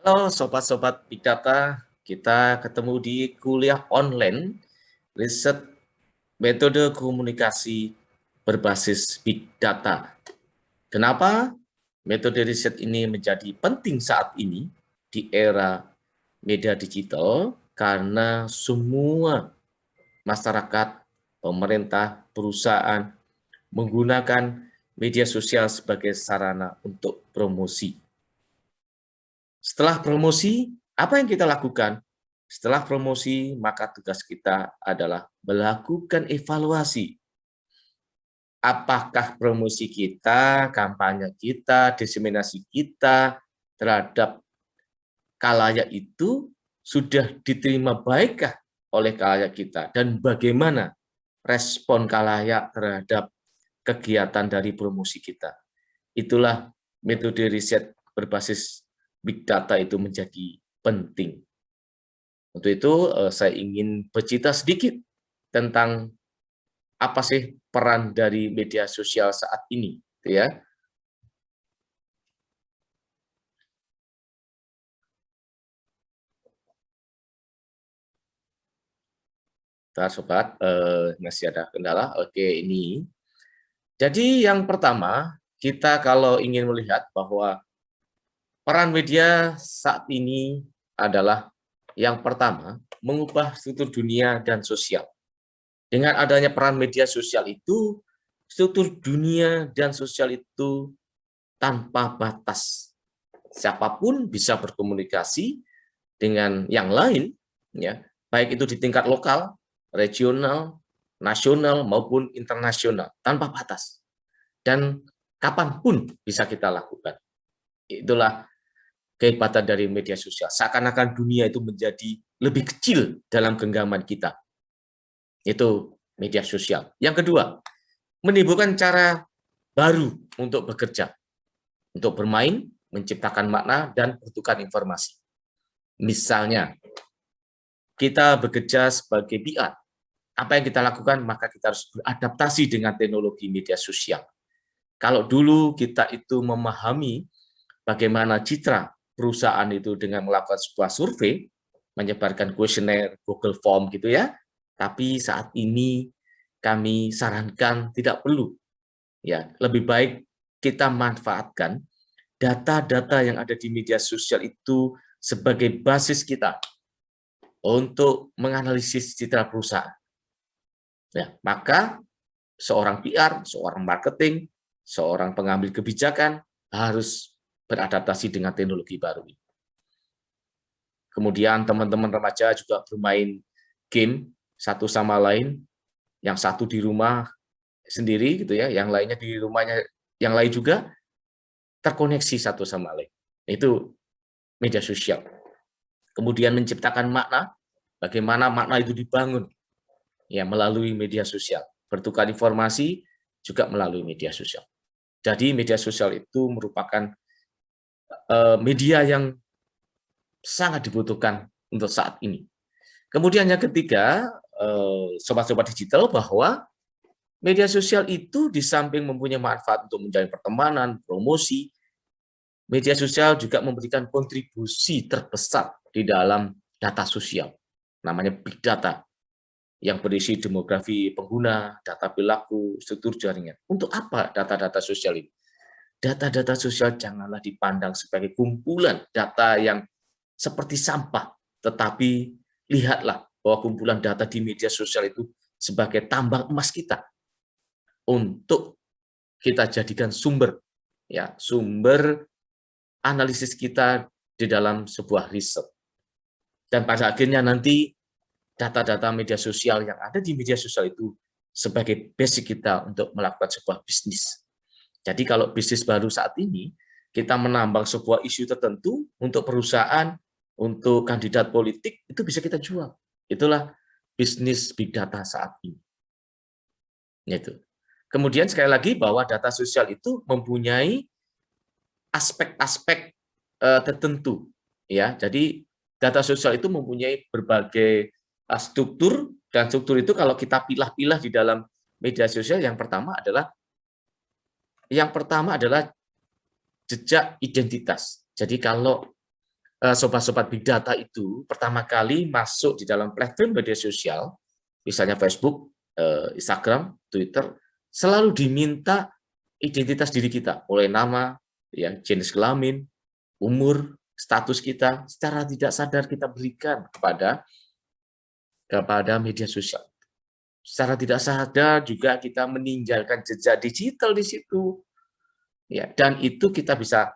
Halo sobat-sobat Big Data, kita ketemu di kuliah online riset metode komunikasi berbasis Big Data. Kenapa metode riset ini menjadi penting saat ini di era media digital? Karena semua masyarakat, pemerintah, perusahaan menggunakan media sosial sebagai sarana untuk promosi. Setelah promosi, apa yang kita lakukan? Setelah promosi, maka tugas kita adalah melakukan evaluasi. Apakah promosi kita, kampanye kita, diseminasi kita terhadap khalayak itu sudah diterima baikkah oleh khalayak kita? Dan bagaimana respon khalayak terhadap kegiatan dari promosi kita? Itulah metode riset berbasis Big Data itu menjadi penting. Untuk itu, saya ingin bercerita sedikit tentang apa sih peran dari media sosial saat ini, gitu ya. Bentar, sobat, masih ada kendala. Oke, ini. Jadi yang pertama, kita kalau ingin melihat bahwa peran media saat ini adalah yang pertama, mengubah struktur dunia dan sosial. Dengan adanya peran media sosial itu, struktur dunia dan sosial itu tanpa batas. Siapapun bisa berkomunikasi dengan yang lain, ya, baik itu di tingkat lokal, regional, nasional maupun internasional, tanpa batas. Dan kapanpun bisa kita lakukan. Itulah kehebatan dari media sosial. Seakan-akan dunia itu menjadi lebih kecil dalam genggaman kita. Itu media sosial. Yang kedua, menimbulkan cara baru untuk bekerja, untuk bermain, menciptakan makna, dan bertukar informasi. Misalnya, kita bekerja sebagai PR. Apa yang kita lakukan? Maka kita harus beradaptasi dengan teknologi media sosial. Kalau dulu kita itu memahami bagaimana citra perusahaan itu dengan melakukan sebuah survei, menyebarkan kuesioner, Google Form gitu ya. Tapi saat ini kami sarankan tidak perlu. Ya, lebih baik kita manfaatkan data-data yang ada di media sosial itu sebagai basis kita untuk menganalisis citra perusahaan. Ya, maka seorang PR, seorang marketing, seorang pengambil kebijakan harus beradaptasi dengan teknologi baru ini. Kemudian teman-teman remaja juga bermain game satu sama lain, yang satu di rumah sendiri gitu ya, yang lainnya di rumahnya yang lain juga terkoneksi satu sama lain. Itu media sosial. Kemudian menciptakan makna, bagaimana makna itu dibangun ya melalui media sosial. Bertukar informasi juga melalui media sosial. Jadi media sosial itu merupakan media yang sangat dibutuhkan untuk saat ini. Kemudian yang ketiga, sobat-sobat digital, bahwa media sosial itu di samping mempunyai manfaat untuk menjalin pertemanan, promosi, media sosial juga memberikan kontribusi terbesar di dalam data sosial, namanya big data, yang berisi demografi pengguna, data perilaku, struktur jaringan. Untuk apa data-data sosial ini? Data-data sosial janganlah dipandang sebagai kumpulan data yang seperti sampah, tetapi lihatlah bahwa kumpulan data di media sosial itu sebagai tambang emas kita untuk kita jadikan sumber, ya, sumber analisis kita di dalam sebuah riset. Dan pada akhirnya nanti data-data media sosial yang ada di media sosial itu sebagai basic kita untuk melakukan sebuah bisnis. Jadi kalau bisnis baru saat ini, kita menambang sebuah isu tertentu untuk perusahaan, untuk kandidat politik, itu bisa kita jual. Itulah bisnis big data saat ini. Itu. Kemudian sekali lagi bahwa data sosial itu mempunyai aspek-aspek tertentu, ya. Jadi data sosial itu mempunyai berbagai struktur, dan struktur itu kalau kita pilah-pilah di dalam media sosial, yang pertama adalah jejak identitas. Jadi kalau sobat-sobat big data itu pertama kali masuk di dalam platform media sosial, misalnya Facebook, Instagram, Twitter, selalu diminta identitas diri kita, mulai nama, ya, jenis kelamin, umur, status kita, secara tidak sadar kita berikan kepada media sosial. Secara tidak sadar juga kita meninggalkan jejak digital di situ. Ya, dan itu kita bisa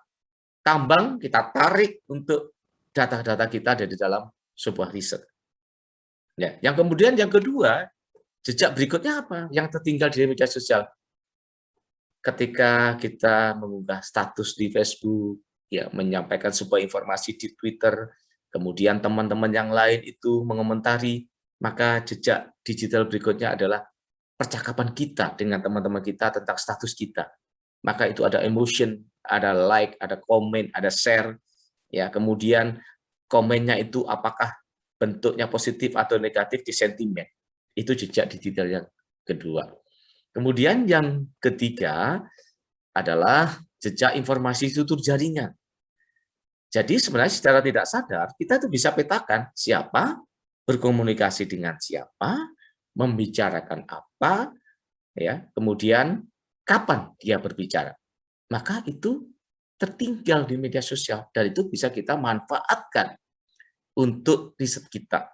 tambang, kita tarik untuk data-data kita ada di dalam sebuah riset. Ya, yang kedua, jejak berikutnya apa? Yang tertinggal di media sosial. Ketika kita mengunggah status di Facebook, ya, menyampaikan sebuah informasi di Twitter, kemudian teman-teman yang lain itu mengomentari, maka jejak digital berikutnya adalah percakapan kita dengan teman-teman kita tentang status kita. Maka itu ada emotion, ada like, ada komen, ada share, ya, kemudian komennya itu apakah bentuknya positif atau negatif di sentimen. Itu jejak digital yang kedua. Kemudian yang ketiga adalah jejak informasi struktur jaringan. Jadi sebenarnya secara tidak sadar kita tuh bisa petakan siapa berkomunikasi dengan siapa, membicarakan apa, ya, kemudian kapan dia berbicara. Maka itu tertinggal di media sosial dan itu bisa kita manfaatkan untuk riset kita.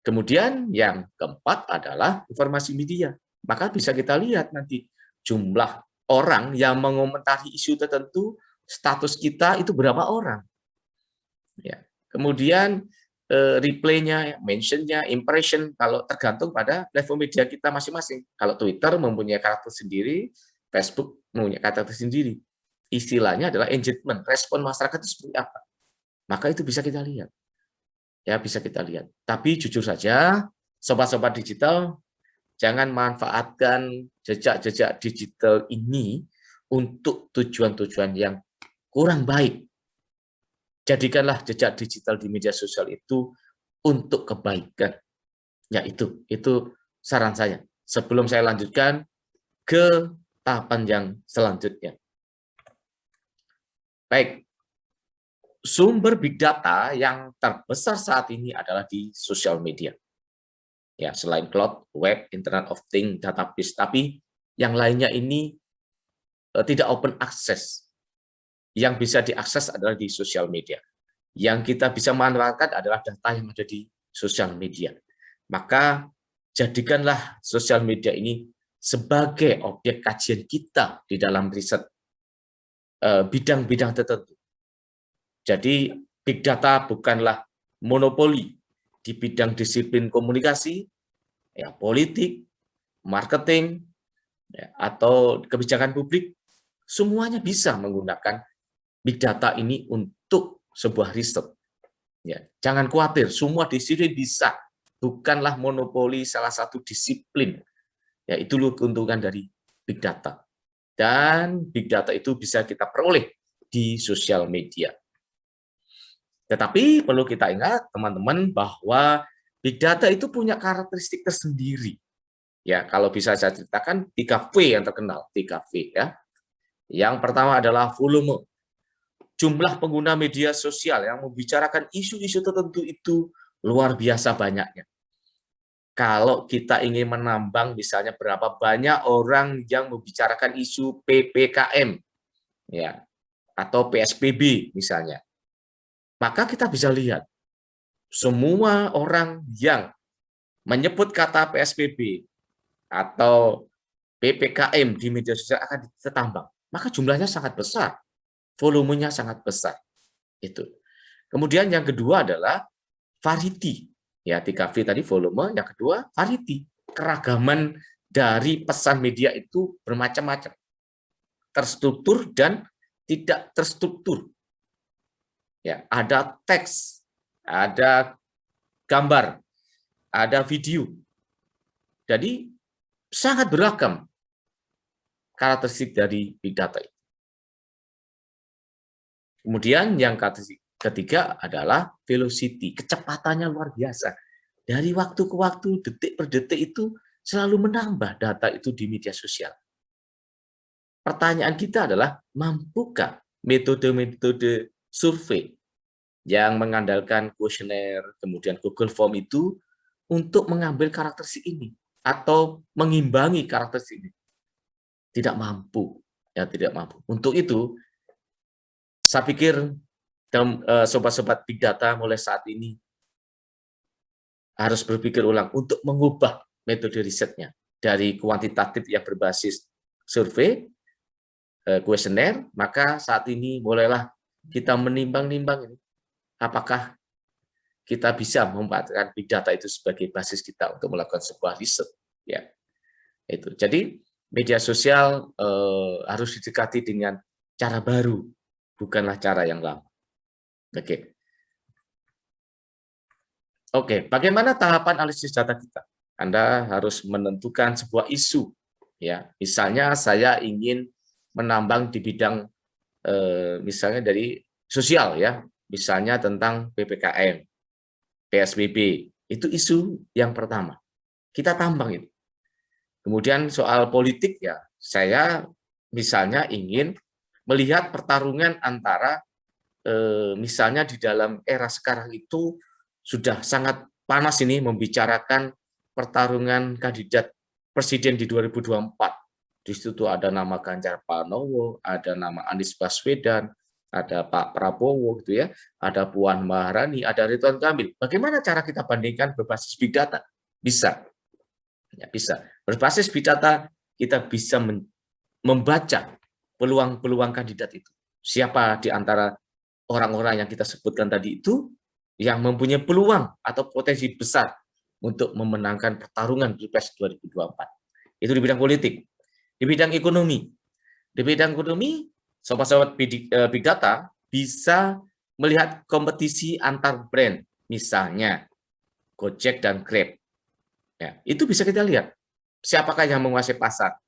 Kemudian yang keempat adalah informasi media. Maka bisa kita lihat nanti jumlah orang yang mengomentari isu tertentu, status kita itu berapa orang. Ya. Kemudian reply-nya, mention-nya, impression, kalau tergantung pada level media kita masing-masing. Kalau Twitter mempunyai karakter sendiri, Facebook mempunyai karakter sendiri. Istilahnya adalah engagement, respon masyarakat itu seperti apa. Maka itu bisa kita lihat. Ya, bisa kita lihat. Tapi jujur saja, sobat-sobat digital, jangan manfaatkan jejak-jejak digital ini untuk tujuan-tujuan yang kurang baik. Jadikanlah jejak digital di media sosial itu untuk kebaikan. Ya, itu saran saya. Sebelum saya lanjutkan ke tahapan yang selanjutnya. Baik, sumber big data yang terbesar saat ini adalah di sosial media. Ya, selain cloud, web, Internet of Things, database, tapi yang lainnya ini tidak open access. Yang bisa diakses adalah di sosial media. Yang kita bisa manfaatkan adalah data yang ada di sosial media. Maka jadikanlah sosial media ini sebagai objek kajian kita di dalam riset bidang-bidang tertentu. Jadi big data bukanlah monopoli di bidang disiplin komunikasi, ya, politik, marketing, ya, atau kebijakan publik, semuanya bisa menggunakan big data ini untuk sebuah riset. Ya, jangan khawatir, semua disiplin bisa, bukanlah monopoli salah satu disiplin. Ya, itu keuntungan dari big data. Dan big data itu bisa kita peroleh di sosial media. Tetapi perlu kita ingat, teman-teman, bahwa big data itu punya karakteristik tersendiri. Ya, kalau bisa saya ceritakan 3V yang terkenal, 3V ya. Yang pertama adalah volume. Jumlah pengguna media sosial yang membicarakan isu-isu tertentu itu luar biasa banyaknya. Kalau kita ingin menambang misalnya berapa banyak orang yang membicarakan isu PPKM ya atau PSBB misalnya, maka kita bisa lihat semua orang yang menyebut kata PSBB atau PPKM di media sosial akan ditambang. Maka jumlahnya sangat besar, volumenya sangat besar. Itu. Kemudian yang kedua adalah variety. Ya, 3V tadi volume, yang kedua variety. Keragaman dari pesan media itu bermacam-macam. Terstruktur dan tidak terstruktur. Ya, ada teks, ada gambar, ada video. Jadi sangat beragam karakteristik dari big data. Kemudian yang ketiga adalah velocity, kecepatannya luar biasa. Dari waktu ke waktu, detik per detik itu selalu menambah data itu di media sosial. Pertanyaan kita adalah, mampukah metode-metode survei yang mengandalkan kuesioner, kemudian Google Form itu untuk mengambil karakteristik ini atau mengimbangi karakteristik ini. Tidak mampu, ya tidak mampu. Untuk itu, saya pikir sobat-sobat Big Data mulai saat ini harus berpikir ulang untuk mengubah metode risetnya dari kuantitatif yang berbasis survei, kuesioner, maka saat ini bolehlah kita menimbang-nimbang ini apakah kita bisa memanfaatkan big data itu sebagai basis kita untuk melakukan sebuah riset, ya itu. Jadi media sosial harus didekati dengan cara baru, bukanlah cara yang lama. Oke, bagaimana tahapan analisis data kita? Anda harus menentukan sebuah isu, ya. Misalnya saya ingin menambang di bidang misalnya dari sosial, ya, misalnya tentang PPKM, PSBB, itu isu yang pertama. Kita tambang itu. Kemudian soal politik, ya, saya misalnya ingin melihat pertarungan antara misalnya di dalam era sekarang itu sudah sangat panas ini membicarakan pertarungan kandidat presiden di 2024. Di situ ada nama Ganjar Pranowo, ada nama Anies Baswedan, ada Pak Prabowo gitu ya, ada Puan Maharani, ada Ridwan Kamil. Bagaimana cara kita bandingkan berbasis big data? Bisa. Ya, bisa. Berbasis big data kita bisa membaca peluang-peluang kandidat itu. Siapa di antara orang-orang yang kita sebutkan tadi itu yang mempunyai peluang atau potensi besar untuk memenangkan pertarungan Pilpres 2024. Itu di bidang politik. Di bidang ekonomi. Di bidang ekonomi, sobat-sobat big data bisa melihat kompetisi antar brand, misalnya Gojek dan Grab. Ya, itu bisa kita lihat. Siapakah yang menguasai pasar?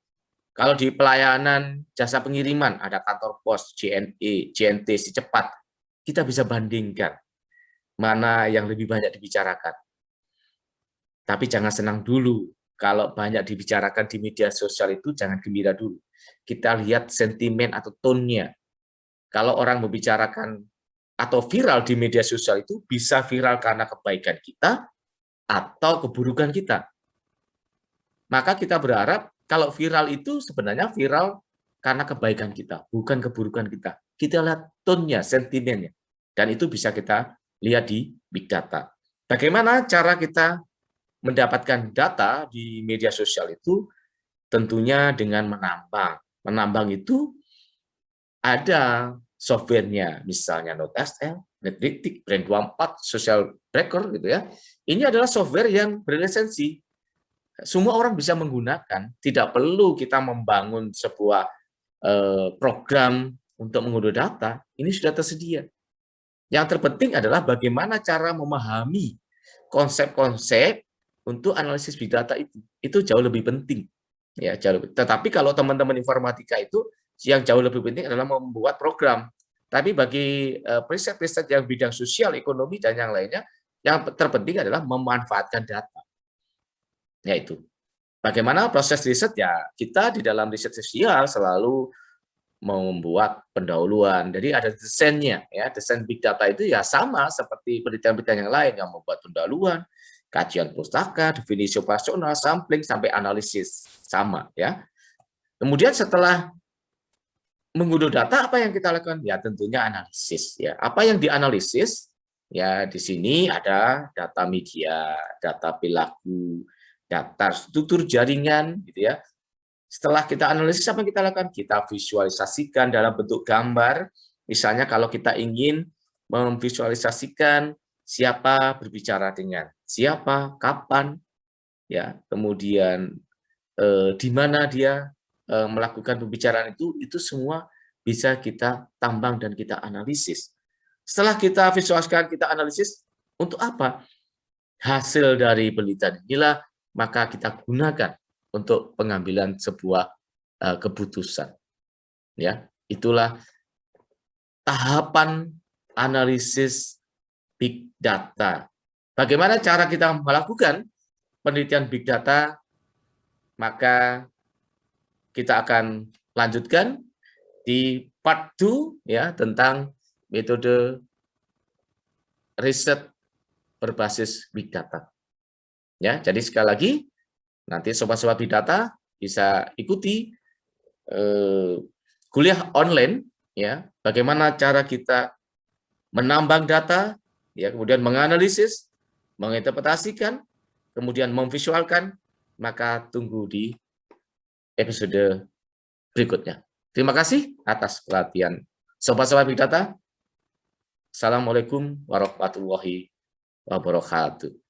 Kalau di pelayanan jasa pengiriman, ada kantor pos, JNE, JNT, si cepat, kita bisa bandingkan mana yang lebih banyak dibicarakan. Tapi jangan senang dulu. Kalau banyak dibicarakan di media sosial itu jangan gembira dulu. Kita lihat sentimen atau tone-nya. Kalau orang membicarakan atau viral di media sosial itu bisa viral karena kebaikan kita atau keburukan kita. Maka kita berharap kalau viral itu sebenarnya viral karena kebaikan kita, bukan keburukan kita. Kita lihat tone-nya, sentimennya. Dan itu bisa kita lihat di big data. Bagaimana cara kita mendapatkan data di media sosial itu? Tentunya dengan menambang. Menambang itu ada softwarenya, misalnya NoteSL, Netliftik, Brand24, Social Record gitu ya. Ini adalah software yang berlisensi. Semua orang bisa menggunakan, tidak perlu kita membangun sebuah program untuk mengunduh data, ini sudah tersedia. Yang terpenting adalah bagaimana cara memahami konsep-konsep untuk analisis big data itu jauh lebih penting. Ya, jauh lebih. Tetapi kalau teman-teman informatika itu yang jauh lebih penting adalah membuat program. Tapi bagi riset-riset yang bidang sosial, ekonomi dan yang lainnya, yang terpenting adalah memanfaatkan data. Yaitu bagaimana proses riset ya kita di dalam riset sosial selalu membuat pendahuluan. Jadi ada desainnya ya, desain big data itu ya sama seperti penelitian-penelitian yang lain yang membuat pendahuluan, kajian pustaka, definisi operasional, sampling sampai analisis sama ya. Kemudian setelah mengunduh data apa yang kita lakukan? Ya tentunya analisis ya. Apa yang dianalisis? Ya di sini ada data media, data perilaku, data struktur jaringan gitu ya. Setelah kita analisis apa yang kita lakukan? Kita visualisasikan dalam bentuk gambar. Misalnya kalau kita ingin memvisualisasikan siapa berbicara dengan siapa, kapan, ya, kemudian di mana dia melakukan pembicaraan itu semua bisa kita tambang dan kita analisis. Setelah kita visualisasikan, kita analisis, untuk apa? Hasil dari penelitian inilah maka kita gunakan untuk pengambilan sebuah keputusan. Ya, itulah tahapan analisis big data. Bagaimana cara kita melakukan penelitian big data? Maka kita akan lanjutkan di part 2 ya tentang metode riset berbasis big data. Ya, jadi sekali lagi nanti sobat-sobat big data bisa ikuti kuliah online ya, bagaimana cara kita menambang data ya, kemudian menganalisis, menginterpretasikan, kemudian memvisualkan, maka tunggu di episode berikutnya. Terima kasih atas perhatian sobat-sobat big data. Assalamualaikum warahmatullahi wabarakatuh.